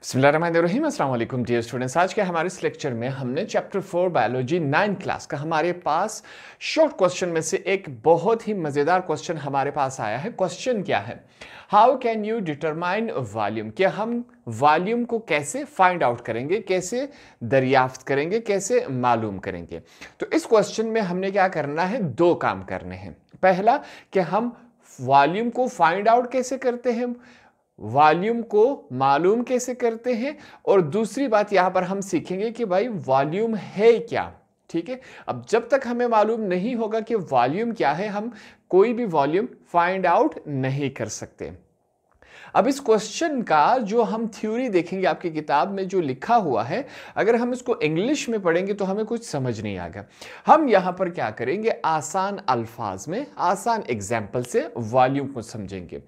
बिस्मिल्लाहिर्रहमानिर्रहीम अस्सलाम वालेकुम डियर स्टूडेंट्स। आज के हमारे इस लेक्चर में हमने चैप्टर 4 बायोलॉजी 9 क्लास का हमारे पास शॉर्ट क्वेश्चन में से एक बहुत ही मज़ेदार क्वेश्चन हमारे पास आया है। क्वेश्चन क्या है? How can you determine volume, कि हम वॉल्यूम को कैसे फाइंड आउट करेंगे, कैसे दरियाफ्त करेंगे, कैसे मालूम करेंगे। तो इस क्वेश्चन में हमने क्या करना है, दो काम करने हैं। पहला कि हम वॉल्यूम को फाइंड आउट कैसे करते हैं, वॉल्यूम को मालूम कैसे करते हैं, और दूसरी बात यहां पर हम सीखेंगे कि भाई वॉल्यूम है क्या। ठीक है, अब जब तक हमें मालूम नहीं होगा कि वॉल्यूम क्या है, हम कोई भी वॉल्यूम फाइंड आउट नहीं कर सकते। अब इस क्वेश्चन का जो हम थ्योरी देखेंगे आपकी किताब में जो लिखा हुआ है, अगर हम इसको इंग्लिश में पढ़ेंगे तो हमें कुछ समझ नहीं आएगा। हम यहां पर क्या करेंगे, आसान अल्फाज में आसान एग्जाम्पल से वॉल्यूम को समझेंगे।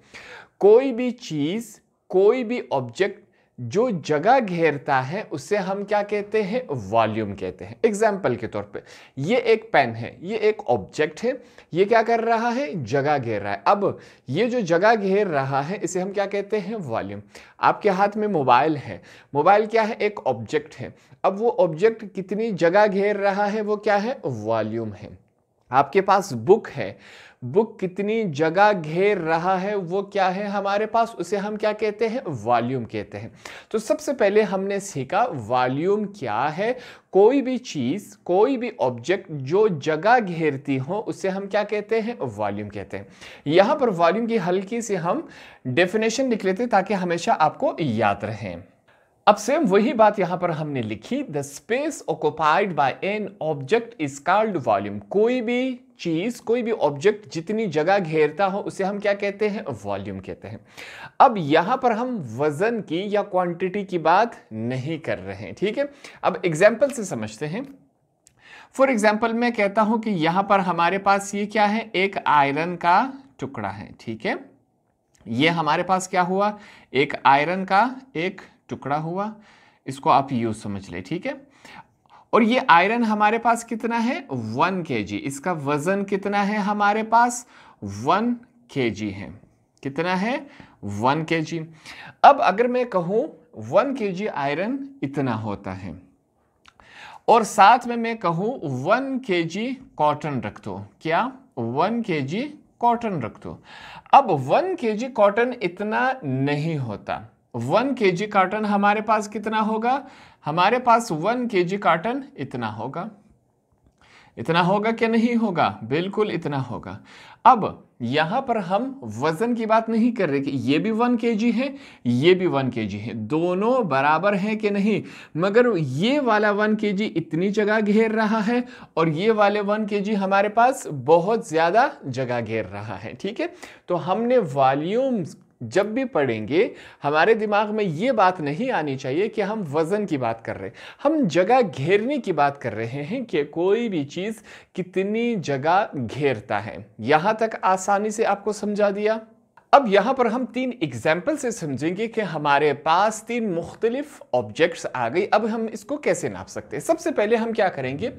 कोई भी चीज, कोई भी ऑब्जेक्ट जो जगह घेरता है उसे हम क्या कहते हैं, वॉल्यूम कहते हैं। एग्जाम्पल के तौर पे ये एक पेन है, ये एक ऑब्जेक्ट है, ये क्या कर रहा है, जगह घेर रहा है। अब ये जो जगह घेर रहा है इसे हम क्या कहते हैं, वॉल्यूम। आपके हाथ में मोबाइल है, मोबाइल क्या है, एक ऑब्जेक्ट है। अब वो ऑब्जेक्ट कितनी जगह घेर रहा है, वो क्या है, वॉल्यूम है। आपके पास बुक है, बुक कितनी जगह घेर रहा है, वो क्या है हमारे पास, उसे हम क्या कहते हैं, वॉल्यूम कहते हैं। तो सबसे पहले हमने सीखा वॉल्यूम क्या है। कोई भी चीज, कोई भी ऑब्जेक्ट जो जगह घेरती हो उसे हम क्या कहते हैं, वॉल्यूम कहते हैं। यहां पर वॉल्यूम की हल्की सी हम डेफिनेशन लिख लेते हैं ताकि हमेशा आपको याद रहे। अब सेम वही बात यहां पर हमने लिखी, the space occupied by an object is called volume. कोई भी चीज, कोई भी ऑब्जेक्ट जितनी जगह घेरता हो उसे हम क्या कहते हैं, वॉल्यूम कहते हैं। अब यहां पर हम वजन की या क्वांटिटी की बात नहीं कर रहे हैं, ठीक है। अब एग्जाम्पल से समझते हैं। फॉर एग्जाम्पल मैं कहता हूं कि यहां पर हमारे पास ये क्या है, एक आयरन का टुकड़ा है, ठीक है। ये हमारे पास क्या हुआ, एक आयरन का एक टुकड़ा हुआ, इसको आप यूज समझ ले, ठीक है। और ये आयरन हमारे पास कितना है, 1 kg। इसका वजन कितना है हमारे पास, 1 kg है। कितना है, 1 kg। अब अगर मैं कहूं 1 kg आयरन इतना होता है, और साथ में मैं कहूं 1 kg कॉटन रख दो, क्या 1 kg कॉटन रख दो। अब 1 kg कॉटन इतना नहीं होता। 1 kg कॉटन हमारे पास कितना होगा, हमारे पास 1 kg कॉटन इतना होगा। इतना होगा क्या नहीं होगा, बिल्कुल इतना होगा। अब यहां पर हम वजन की बात नहीं कर रहे कि ये भी 1 kg है, ये भी 1 kg है, दोनों बराबर हैं कि नहीं। मगर ये वाला 1 kg इतनी जगह घेर रहा है और ये वाले 1 kg हमारे पास बहुत ज्यादा जगह घेर रहा है, ठीक है। तो हमने वॉल्यूम जब भी पढ़ेंगे हमारे दिमाग में ये बात नहीं आनी चाहिए कि हम वजन की बात कर रहे हैं, हम जगह घेरने की बात कर रहे हैं कि कोई भी चीज कितनी जगह घेरता है। यहां तक आसानी से आपको समझा दिया। अब यहां पर हम 3 एग्जाम्पल से समझेंगे कि हमारे पास 3 मुख्तलिफ ऑब्जेक्ट्स आ गई। अब हम इसको कैसे नाप सकते हैं। सबसे पहले हम क्या करेंगे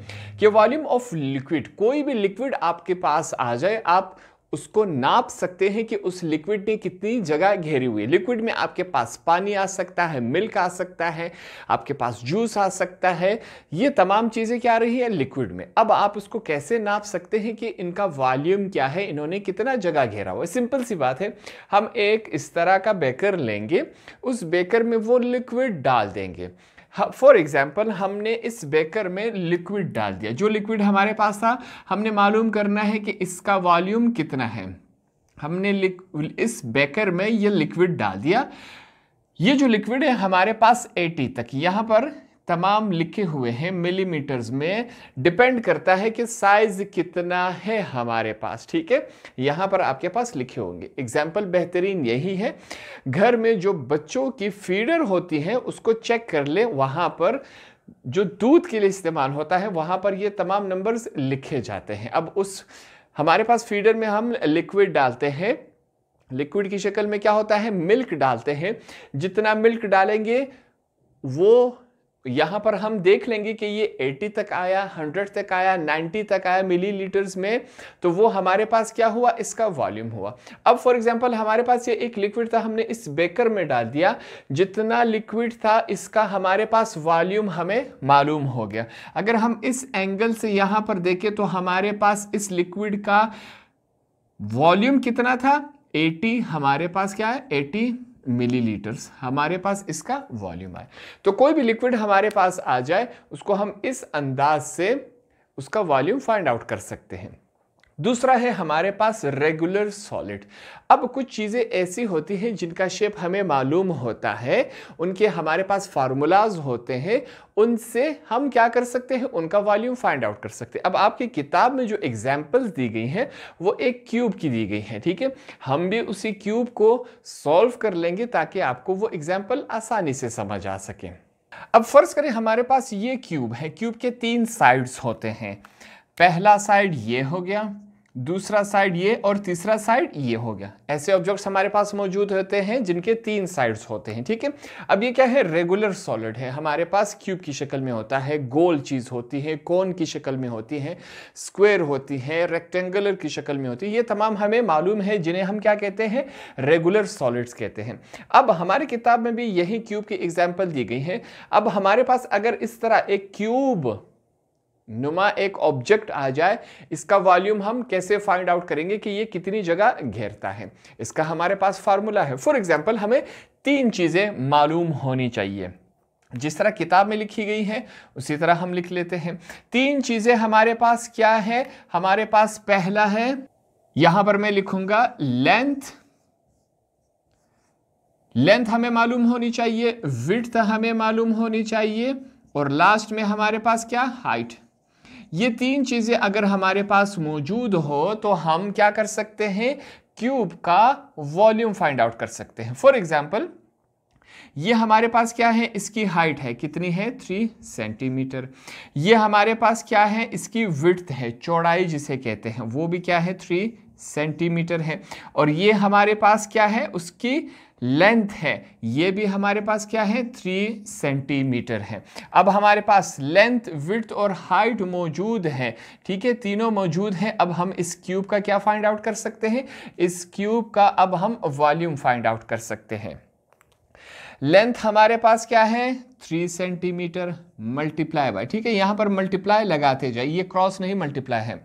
कि वॉल्यूम ऑफ लिक्विड, कोई भी लिक्विड आपके पास आ जाए, आप उसको नाप सकते हैं कि उस लिक्विड ने कितनी जगह घेरी हुई है। लिक्विड में आपके पास पानी आ सकता है, मिल्क आ सकता है, आपके पास जूस आ सकता है, ये तमाम चीजें क्या रही है लिक्विड में। अब आप उसको कैसे नाप सकते हैं कि इनका वॉल्यूम क्या है, इन्होंने कितना जगह घेरा हुआ है। सिंपल सी बात है, हम एक इस तरह का बेकर लेंगे, उस बेकर में वो लिक्विड डाल देंगे। फॉर एग्जाम्पल हमने इस बेकर में लिक्विड डाल दिया, जो लिक्विड हमारे पास था हमने मालूम करना है कि इसका वॉल्यूम कितना है। हमने इस बेकर में ये लिक्विड डाल दिया। ये जो लिक्विड है हमारे पास 80 तक, यहां पर तमाम लिखे हुए हैं मिलीमीटर्स में, डिपेंड करता है कि साइज कितना है हमारे पास, ठीक है। यहां पर आपके पास लिखे होंगे। एग्जाम्पल बेहतरीन यही है, घर में जो बच्चों की फीडर होती है उसको चेक कर ले, वहां पर जो दूध के लिए इस्तेमाल होता है वहां पर ये तमाम नंबर्स लिखे जाते हैं। अब उस हमारे पास फीडर में हम लिक्विड डालते हैं, लिक्विड की शक्ल में क्या होता है, मिल्क डालते हैं। जितना मिल्क डालेंगे वो यहां पर हम देख लेंगे कि ये 80 तक आया, 100 तक आया, 90 तक आया मिलीलीटर्स में, तो वो हमारे पास क्या हुआ, इसका वॉल्यूम हुआ। अब फॉर एग्जांपल हमारे पास ये एक लिक्विड था, हमने इस बेकर में डाल दिया, जितना लिक्विड था इसका हमारे पास वॉल्यूम हमें मालूम हो गया। अगर हम इस एंगल से यहां पर देखें तो हमारे पास इस लिक्विड का वॉल्यूम कितना था, 80, हमारे पास क्या है 80 मिलीलीटर्स, हमारे पास इसका वॉल्यूम आए। तो कोई भी लिक्विड हमारे पास आ जाए उसको हम इस अंदाज से उसका वॉल्यूम फाइंड आउट कर सकते हैं। दूसरा है हमारे पास रेगुलर सॉलिड। अब कुछ चीज़ें ऐसी होती हैं जिनका शेप हमें मालूम होता है, उनके हमारे पास फार्मूलाज होते हैं, उनसे हम क्या कर सकते हैं, उनका वॉल्यूम फाइंड आउट कर सकते हैं। अब आपकी किताब में जो एग्जाम्पल्स दी गई हैं वो एक क्यूब की दी गई हैं, ठीक है। हम भी उसी क्यूब को सॉल्व कर लेंगे ताकि आपको वो एग्जाम्पल आसानी से समझ आ सके। अब फर्ज करें हमारे पास ये क्यूब है, क्यूब के 3 साइड्स होते हैं। पहला साइड ये हो गया, दूसरा साइड ये, और तीसरा साइड ये हो गया। ऐसे ऑब्जेक्ट्स हमारे पास मौजूद होते हैं जिनके 3 साइड्स होते हैं, ठीक है। अब ये क्या है, रेगुलर सॉलिड है, हमारे पास क्यूब की शक्ल में होता है, गोल चीज होती है, कोन की शक्ल में होती है, स्क्वायर होती है, रेक्टेंगुलर की शक्ल में होती है। ये तमाम हमें मालूम है, जिन्हें हम क्या कहते हैं, रेगुलर सॉलिड्स कहते हैं। अब हमारी किताब में भी यही क्यूब की एग्जाम्पल दी गई है। अब हमारे पास अगर इस तरह एक क्यूब नुमा एक ऑब्जेक्ट आ जाए, इसका वॉल्यूम हम कैसे फाइंड आउट करेंगे कि ये कितनी जगह घेरता है। इसका हमारे पास फार्मूला है। फॉर एग्जांपल हमें 3 चीजें मालूम होनी चाहिए, जिस तरह किताब में लिखी गई है उसी तरह हम लिख लेते हैं। 3 चीजें हमारे पास क्या है, हमारे पास पहला है, यहां पर मैं लिखूंगा लेंथ, लेंथ हमें मालूम होनी चाहिए, विड्थ हमें मालूम होनी चाहिए, और लास्ट में हमारे पास क्या, हाइट। ये 3 चीजें अगर हमारे पास मौजूद हो तो हम क्या कर सकते हैं, क्यूब का वॉल्यूम फाइंड आउट कर सकते हैं। फॉर एग्जाम्पल ये हमारे पास क्या है, इसकी हाइट है, कितनी है, 3 सेंटीमीटर। ये हमारे पास क्या है, इसकी विड्थ है, चौड़ाई जिसे कहते हैं, वो भी क्या है, 3 सेंटीमीटर है। और ये हमारे पास क्या है, उसकी लेंथ है, ये भी हमारे पास क्या है, 3 सेंटीमीटर है। अब हमारे पास लेंथ, विड्थ और हाइट मौजूद है, ठीक है, तीनों मौजूद हैं। अब हम इस क्यूब का क्या फाइंड आउट कर सकते हैं, इस क्यूब का अब हम वॉल्यूम फाइंड आउट कर सकते हैं। लेंथ हमारे पास क्या है, 3 सेंटीमीटर मल्टीप्लाई बाय, ठीक है, यहां पर मल्टीप्लाई लगाते जाइए, ये क्रॉस नहीं मल्टीप्लाई है।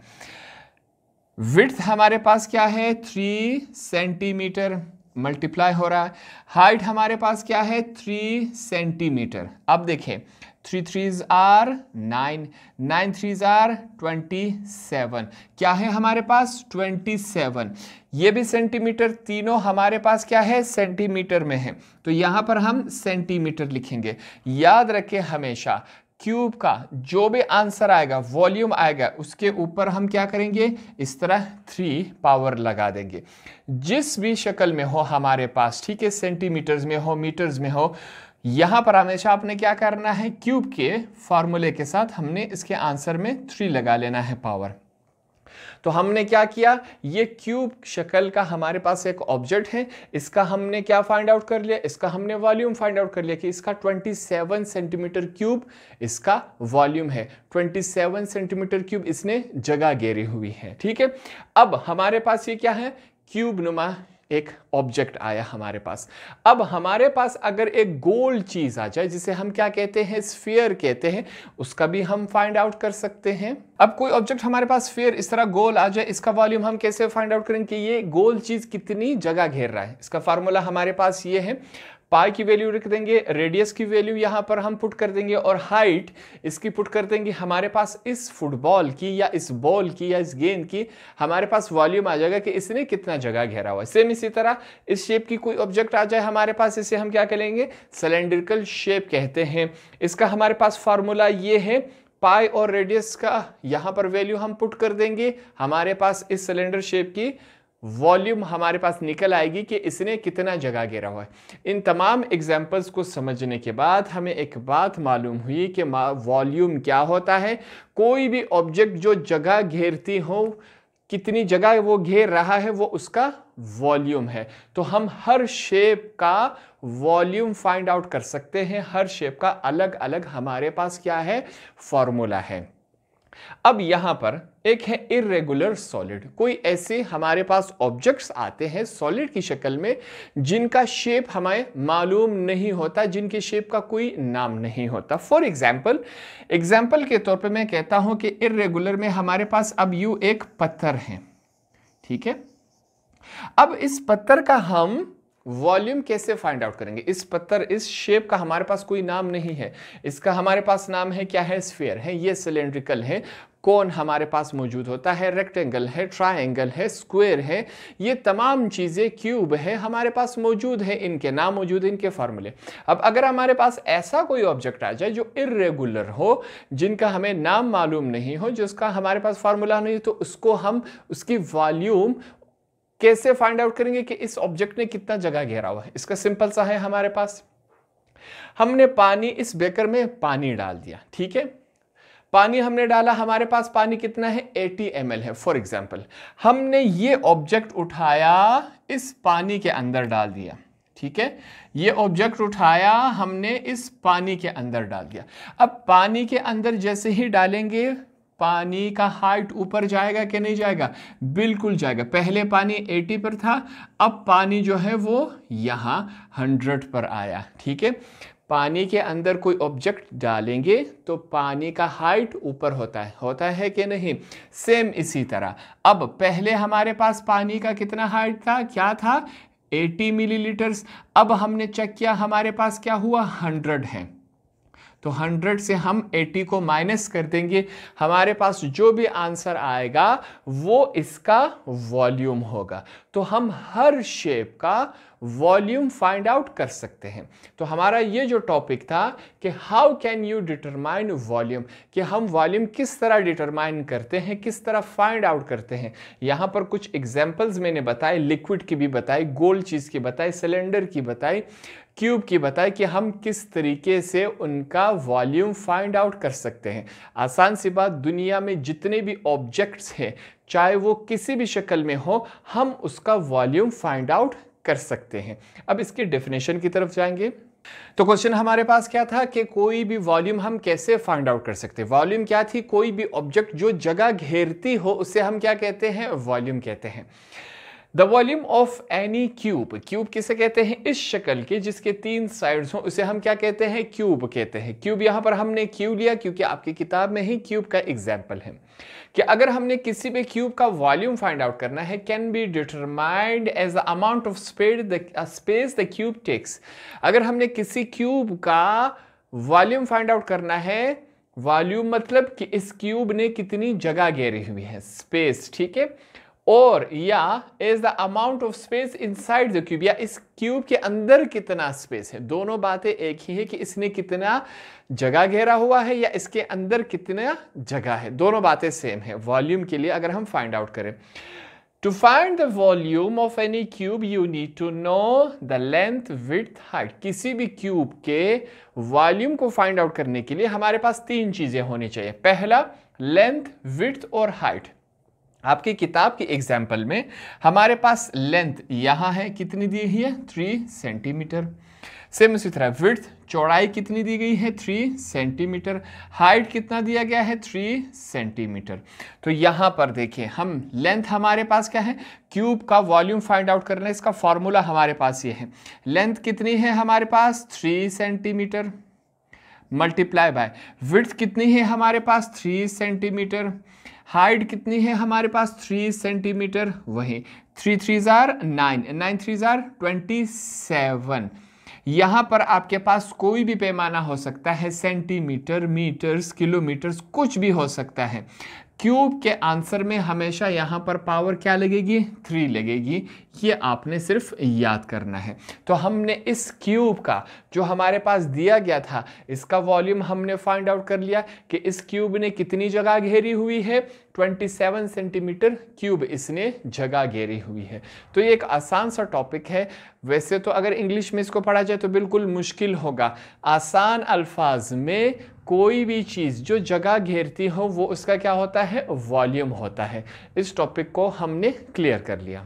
विड्थ हमारे पास क्या है, 3 सेंटीमीटर मल्टीप्लाई हो रहा है। हाइट हमारे पास क्या है, 3 सेंटीमीटर। अब देखें, 3 3s are 9, 9 3s are 27, क्या है हमारे पास, 27। ये भी सेंटीमीटर, तीनों हमारे पास क्या है, सेंटीमीटर में है, तो यहां पर हम सेंटीमीटर लिखेंगे। याद रखें हमेशा क्यूब का जो भी आंसर आएगा, वॉल्यूम आएगा, उसके ऊपर हम क्या करेंगे, इस तरह 3 पावर लगा देंगे। जिस भी शक्ल में हो हमारे पास, ठीक है, सेंटीमीटर्स में हो, मीटर्स में हो, यहां पर हमेशा आपने क्या करना है, क्यूब के फॉर्मूले के साथ हमने इसके आंसर में 3 लगा लेना है पावर। तो हमने क्या किया, ये क्यूब शक्ल का हमारे पास एक ऑब्जेक्ट है, इसका हमने क्या फाइंड आउट कर लिया, इसका हमने वॉल्यूम फाइंड आउट कर लिया कि इसका 27 सेंटीमीटर क्यूब इसका वॉल्यूम है, 27 सेंटीमीटर क्यूब इसने जगह घेरी हुई है, ठीक है। अब हमारे पास ये क्या है, क्यूब नुमा एक ऑब्जेक्ट आया हमारे पास। अब हमारे पास अगर एक गोल चीज आ जाए, जिसे हम क्या कहते हैं, स्फीयर कहते हैं, उसका भी हम फाइंड आउट कर सकते हैं। अब कोई ऑब्जेक्ट हमारे पास स्फीयर इस तरह गोल आ जाए, इसका वॉल्यूम हम कैसे फाइंड आउट करेंगे कि ये गोल चीज कितनी जगह घेर रहा है। इसका फार्मूला हमारे पास ये है, पाई की वैल्यू रख देंगे, रेडियस की वैल्यू यहां पर हम पुट कर देंगे, और हाइट इसकी पुट कर देंगे। हमारे पास इस फुटबॉल की या इस बॉल की या इस गेंद की हमारे पास वॉल्यूम आ जाएगा कि इसने कितना जगह घेरा हुआ है। सेम इसी तरह इस शेप की कोई ऑब्जेक्ट आ जाए हमारे पास, इसे हम क्या करेंगे, सिलेंड्रिकल शेप कहते हैं। इसका हमारे पास फार्मूला ये है, पाई और रेडियस का यहां पर वैल्यू हम पुट कर देंगे, हमारे पास इस सिलेंडर शेप की वॉल्यूम हमारे पास निकल आएगी कि इसने कितना जगह घेरा हुआ है। इन तमाम एग्जाम्पल्स को समझने के बाद हमें एक बात मालूम हुई कि वॉल्यूम क्या होता है। कोई भी ऑब्जेक्ट जो जगह घेरती हो, कितनी जगह वो घेर रहा है, वो उसका वॉल्यूम है। तो हम हर शेप का वॉल्यूम फाइंड आउट कर सकते हैं। हर शेप का अलग अलग हमारे पास क्या है, फॉर्मूला है। अब यहां पर एक है इर्रेगुलर सॉलिड। कोई ऐसे हमारे पास ऑब्जेक्ट्स आते हैं सॉलिड की शक्ल में जिनका शेप हमें मालूम नहीं होता, जिनके शेप का कोई नाम नहीं होता। फॉर एग्जाम्पल के तौर पे मैं कहता हूं कि इर्रेगुलर में हमारे पास अब यूं एक पत्थर है, ठीक है। अब इस पत्थर का हम वॉल्यूम कैसे फाइंड आउट करेंगे? इस शेप का हमारे पास कोई नाम नहीं है। इसका हमारे पास नाम है क्या है, स्फीयर है, ये सिलेंड्रिकल है। कोन हमारे पास मौजूद होता है, रेक्टेंगल है, ट्रायंगल है, स्क्वायर है, ये तमाम चीजें, क्यूब है, हमारे पास मौजूद है, इनके नाम मौजूद है, इनके फार्मूले। अब अगर हमारे पास ऐसा कोई ऑब्जेक्ट आ जाए जो इर्रेगुलर हो, जिनका हमें नाम मालूम नहीं हो, जिसका हमारे पास फार्मूला नहीं, तो उसको हम उसकी वॉल्यूम कैसे फाइंड आउट करेंगे कि इस ऑब्जेक्ट ने कितना जगह घेरा हुआ है? इसका सिंपल सा है, हमारे पास हमने पानी, इस बेकर में पानी डाल दिया, ठीक है। पानी हमने डाला, हमारे पास पानी कितना है, 80 ml है। फॉर एग्जाम्पल हमने ये ऑब्जेक्ट उठाया, इस पानी के अंदर डाल दिया, ठीक है। ये ऑब्जेक्ट उठाया हमने, इस पानी के अंदर डाल दिया। अब पानी के अंदर जैसे ही डालेंगे, पानी का हाइट ऊपर जाएगा कि नहीं जाएगा? बिल्कुल जाएगा। पहले पानी 80 पर था, अब पानी जो है वो यहाँ 100 पर आया, ठीक है। पानी के अंदर कोई ऑब्जेक्ट डालेंगे तो पानी का हाइट ऊपर होता है कि नहीं? सेम इसी तरह। अब पहले हमारे पास पानी का कितना हाइट था, क्या था, 80 मिलीलीटर्स। अब हमने चेक किया, हमारे पास क्या हुआ, 100 है। तो 100 से हम 80 को माइनस कर देंगे, हमारे पास जो भी आंसर आएगा वो इसका वॉल्यूम होगा। तो हम हर शेप का वॉल्यूम फाइंड आउट कर सकते हैं। तो हमारा ये जो टॉपिक था कि how can you determine volume, कि हम वॉल्यूम किस तरह डिटरमाइन करते हैं, किस तरह फाइंड आउट करते हैं। यहाँ पर कुछ एग्जाम्पल्स मैंने बताए, लिक्विड की भी बताई, गोल चीज़ की बताई, सिलेंडर की बताई, क्यूब की बताई, कि हम किस तरीके से उनका वॉल्यूम फाइंड आउट कर सकते हैं। आसान सी बात, दुनिया में जितने भी ऑब्जेक्ट्स हैं, चाहे वो किसी भी शक्ल में हो, हम उसका वॉल्यूम फाइंड आउट कर सकते हैं। अब इसकी डेफिनेशन की तरफ जाएंगे। तो क्वेश्चन हमारे पास क्या था कि कोई भी वॉल्यूम हम कैसे फाइंड आउट कर सकते हैं। वॉल्यूम क्या थी, कोई भी ऑब्जेक्ट जो जगह घेरती हो उसे हम क्या कहते हैं, वॉल्यूम कहते हैं। The volume of any cube, cube किसे कहते हैं, इस शक्ल के जिसके 3 साइड्स हों उसे हम क्या कहते हैं, क्यूब कहते हैं। क्यूब यहां पर हमने क्यों लिया, क्योंकि आपकी किताब में ही क्यूब का एग्जाम्पल है कि अगर हमने किसी भी क्यूब का वॉल्यूम फाइंड आउट करना है, can be determined as the amount of space the cube takes. अगर हमने किसी क्यूब का वॉल्यूम फाइंड आउट करना है, वॉल्यूम मतलब कि इस क्यूब ने कितनी जगह घेरी हुई है, स्पेस, ठीक है, और या is the amount of space inside the cube, या इस क्यूब के अंदर कितना स्पेस है। दोनों बातें एक ही है कि इसने कितना जगह घेरा हुआ है या इसके अंदर कितना जगह है, दोनों बातें सेम है। वॉल्यूम के लिए अगर हम फाइंड आउट करें, to find the volume of any cube you need to know the length, width, height. किसी भी क्यूब के वॉल्यूम को फाइंड आउट करने के लिए हमारे पास 3 चीजें होनी चाहिए। पहला, लेंथ, विड्थ और हाइट। आपकी किताब के एग्जाम्पल में हमारे पास लेंथ यहां है, कितनी दी हुई है, 3 सेंटीमीटर। सेम इसी तरह विड्थ, चौड़ाई कितनी दी गई है, 3 सेंटीमीटर। हाइट कितना दिया गया है, 3 सेंटीमीटर। तो यहां पर देखिए, हम लेंथ हमारे पास क्या है, क्यूब का वॉल्यूम फाइंड आउट करना है, इसका फॉर्मूला हमारे पास ये है। लेंथ कितनी है हमारे पास, 3 सेंटीमीटर मल्टीप्लाई बाय विड्थ कितनी है हमारे पास, 3 सेंटीमीटर। हाइट कितनी है हमारे पास, 3 सेंटीमीटर। वही 3 3s are 9, 9 3s are 27। यहां पर आपके पास कोई भी पैमाना हो सकता है, सेंटीमीटर, मीटर्स, किलोमीटर्स, कुछ भी हो सकता है। क्यूब के आंसर में हमेशा यहां पर पावर क्या लगेगी, 3 लगेगी। ये आपने सिर्फ याद करना है। तो हमने इस क्यूब का जो हमारे पास दिया गया था, इसका वॉल्यूम हमने फाइंड आउट कर लिया कि इस क्यूब ने कितनी जगह घेरी हुई है, 27 सेंटीमीटर क्यूब इसने जगह घेरी हुई है। तो ये एक आसान सा टॉपिक है। वैसे तो अगर इंग्लिश में इसको पढ़ा जाए तो बिल्कुल मुश्किल होगा। आसान अल्फाज में कोई भी चीज़ जो जगह घेरती हो वो उसका क्या होता है, वॉल्यूम होता है। इस टॉपिक को हमने क्लियर कर लिया।